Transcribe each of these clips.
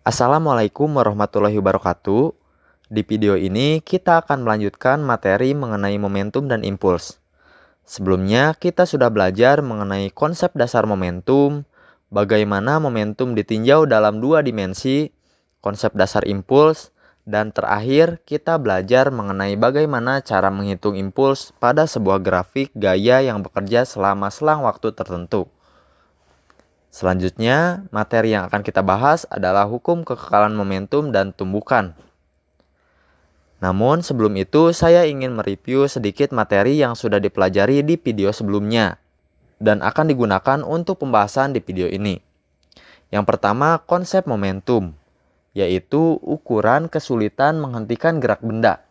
Assalamualaikum warahmatullahi wabarakatuh. Di video ini kita akan melanjutkan materi mengenai momentum dan impuls. Sebelumnya kita sudah belajar mengenai konsep dasar momentum, bagaimana momentum ditinjau dalam dua dimensi, konsep dasar impuls, dan terakhir kita belajar mengenai bagaimana cara menghitung impuls pada sebuah grafik gaya yang bekerja selama selang waktu tertentu. Selanjutnya, materi yang akan kita bahas adalah hukum kekekalan momentum dan tumbukan. Namun sebelum itu, saya ingin mereview sedikit materi yang sudah dipelajari di video sebelumnya dan akan digunakan untuk pembahasan di video ini. Yang pertama, konsep momentum, yaitu ukuran kesulitan menghentikan gerak benda.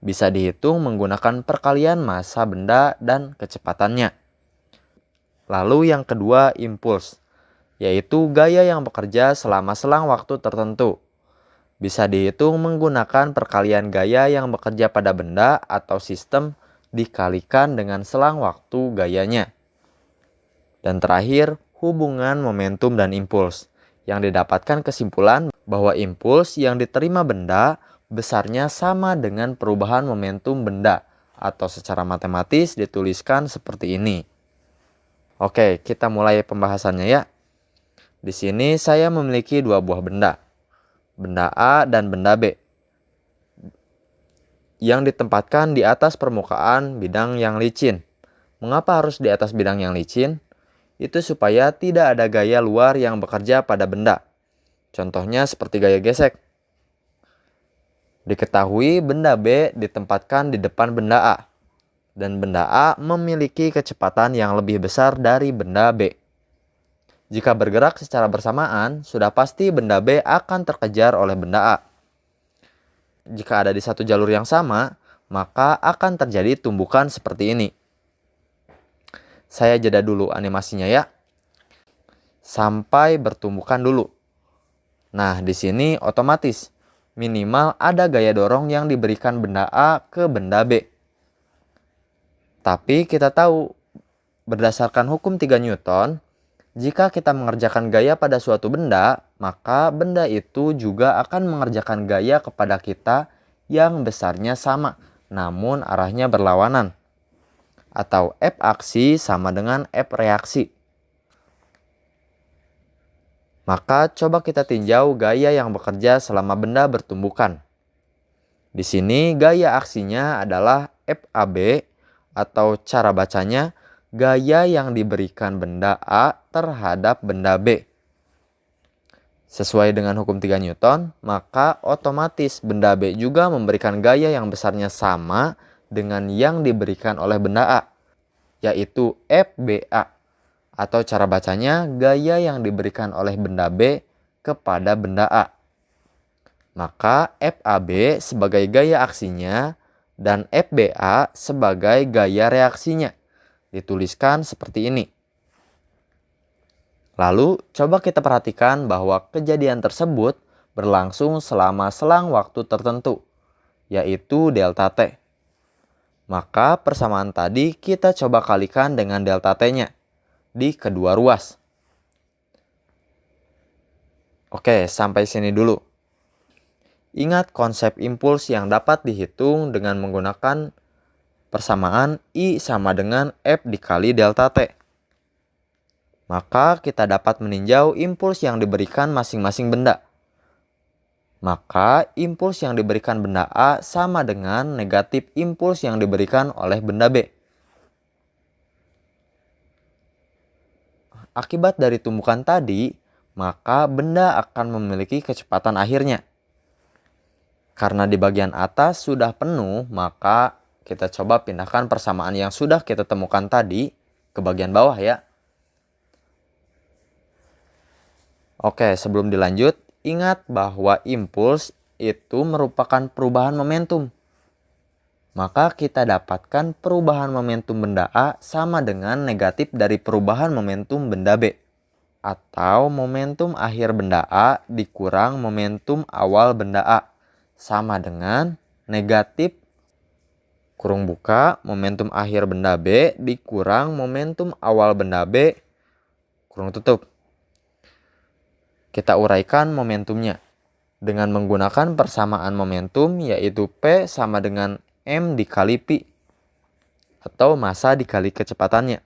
Bisa dihitung menggunakan perkalian massa benda dan kecepatannya. Lalu yang kedua, impuls, yaitu gaya yang bekerja selama selang waktu tertentu. Bisa dihitung menggunakan perkalian gaya yang bekerja pada benda atau sistem dikalikan dengan selang waktu gayanya. Dan terakhir, hubungan momentum dan impuls, yang didapatkan kesimpulan bahwa impuls yang diterima benda besarnya sama dengan perubahan momentum benda, atau secara matematis dituliskan seperti ini. Oke, kita mulai pembahasannya ya. Di sini saya memiliki dua buah benda A dan benda B, yang ditempatkan di atas permukaan bidang yang licin. Mengapa harus di atas bidang yang licin? Itu supaya tidak ada gaya luar yang bekerja pada benda. Contohnya seperti gaya gesek. Diketahui benda B ditempatkan di depan benda A, dan benda A memiliki kecepatan yang lebih besar dari benda B. Jika bergerak secara bersamaan, sudah pasti benda B akan terkejar oleh benda A. Jika ada di satu jalur yang sama, maka akan terjadi tumbukan seperti ini. Saya jeda dulu animasinya ya. Sampai bertumbukan dulu. Nah, di sini otomatis minimal ada gaya dorong yang diberikan benda A ke benda B. Tapi kita tahu, berdasarkan hukum 3 Newton, jika kita mengerjakan gaya pada suatu benda, maka benda itu juga akan mengerjakan gaya kepada kita yang besarnya sama, namun arahnya berlawanan. Atau F aksi sama dengan F reaksi. Maka coba kita tinjau gaya yang bekerja selama benda bertumbukan. Di sini gaya aksinya adalah FAB, atau cara bacanya gaya yang diberikan benda A terhadap benda B. Sesuai dengan hukum 3 Newton, maka otomatis benda B juga memberikan gaya yang besarnya sama dengan yang diberikan oleh benda A, yaitu FBA, atau cara bacanya gaya yang diberikan oleh benda B kepada benda A. Maka FAB sebagai gaya aksinya dan FBA sebagai gaya reaksinya. Dituliskan seperti ini. Lalu coba kita perhatikan bahwa kejadian tersebut berlangsung selama selang waktu tertentu, yaitu delta T. Maka persamaan tadi kita coba kalikan dengan delta T-nya di kedua ruas. Oke, sampai sini dulu. Ingat konsep impuls yang dapat dihitung dengan menggunakan persamaan I sama dengan F dikali delta T. Maka kita dapat meninjau impuls yang diberikan masing-masing benda. Maka impuls yang diberikan benda A sama dengan negatif impuls yang diberikan oleh benda B. Akibat dari tumbukan tadi, maka benda akan memiliki kecepatan akhirnya. Karena di bagian atas sudah penuh, maka kita coba pindahkan persamaan yang sudah kita temukan tadi ke bagian bawah ya. Oke, sebelum dilanjut, ingat bahwa impuls itu merupakan perubahan momentum. Maka kita dapatkan perubahan momentum benda A sama dengan negatif dari perubahan momentum benda B. Atau momentum akhir benda A dikurang momentum awal benda A. Sama dengan negatif kurung buka momentum akhir benda B dikurang momentum awal benda B kurung tutup. Kita uraikan momentumnya dengan menggunakan persamaan momentum, yaitu P sama dengan M dikali Pi atau massa dikali kecepatannya.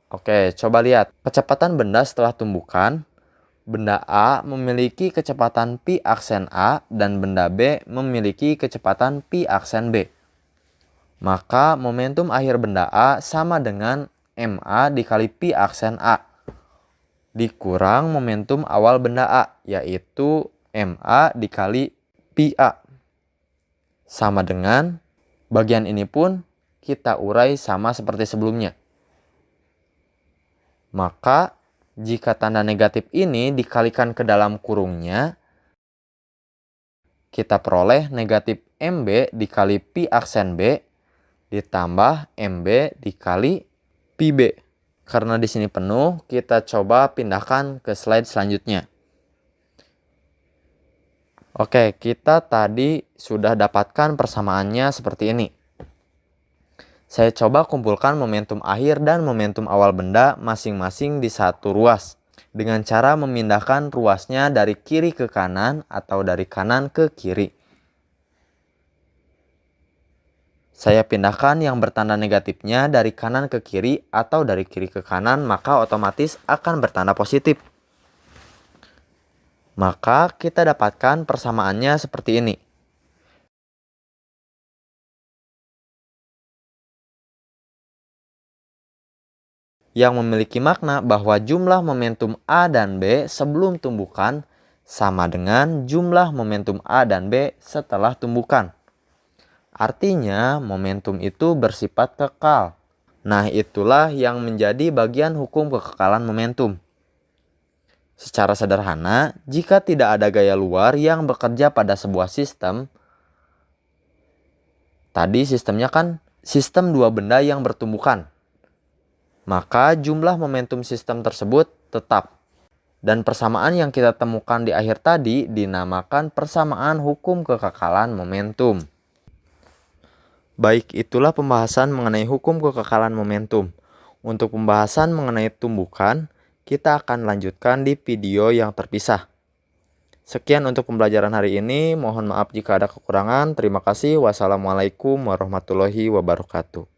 Oke, coba lihat. Kecepatan benda setelah tumbukan. Benda A memiliki kecepatan Pi aksen A dan benda B memiliki kecepatan Pi aksen B. Maka momentum akhir benda A sama dengan MA dikali Pi aksen A dikurang momentum awal benda A, yaitu MA dikali Pi A. Sama dengan bagian ini pun kita urai sama seperti sebelumnya. Maka jika tanda negatif ini dikalikan ke dalam kurungnya, kita peroleh negatif MB dikali Pi aksen B ditambah MB dikali Pi B. Karena di sini penuh, kita coba pindahkan ke slide selanjutnya. Oke, kita tadi sudah dapatkan persamaannya seperti ini. Saya coba kumpulkan momentum akhir dan momentum awal benda masing-masing di satu ruas dengan cara memindahkan ruasnya dari kiri ke kanan atau dari kanan ke kiri. Saya pindahkan yang bertanda negatifnya dari kanan ke kiri atau dari kiri ke kanan, maka otomatis akan bertanda positif. Maka kita dapatkan persamaannya seperti ini. Yang memiliki makna bahwa jumlah momentum A dan B sebelum tumbukan sama dengan jumlah momentum A dan B setelah tumbukan. Artinya momentum itu bersifat kekal. Nah, itulah yang menjadi bagian hukum kekekalan momentum. Secara sederhana, jika tidak ada gaya luar yang bekerja pada sebuah sistem, tadi sistemnya kan sistem dua benda yang bertumbukan, maka jumlah momentum sistem tersebut tetap. Dan persamaan yang kita temukan di akhir tadi dinamakan persamaan hukum kekekalan momentum. Baik, itulah pembahasan mengenai hukum kekekalan momentum. Untuk pembahasan mengenai tumbukan, kita akan lanjutkan di video yang terpisah. Sekian untuk pembelajaran hari ini. Mohon maaf jika ada kekurangan. Terima kasih. Wassalamualaikum warahmatullahi wabarakatuh.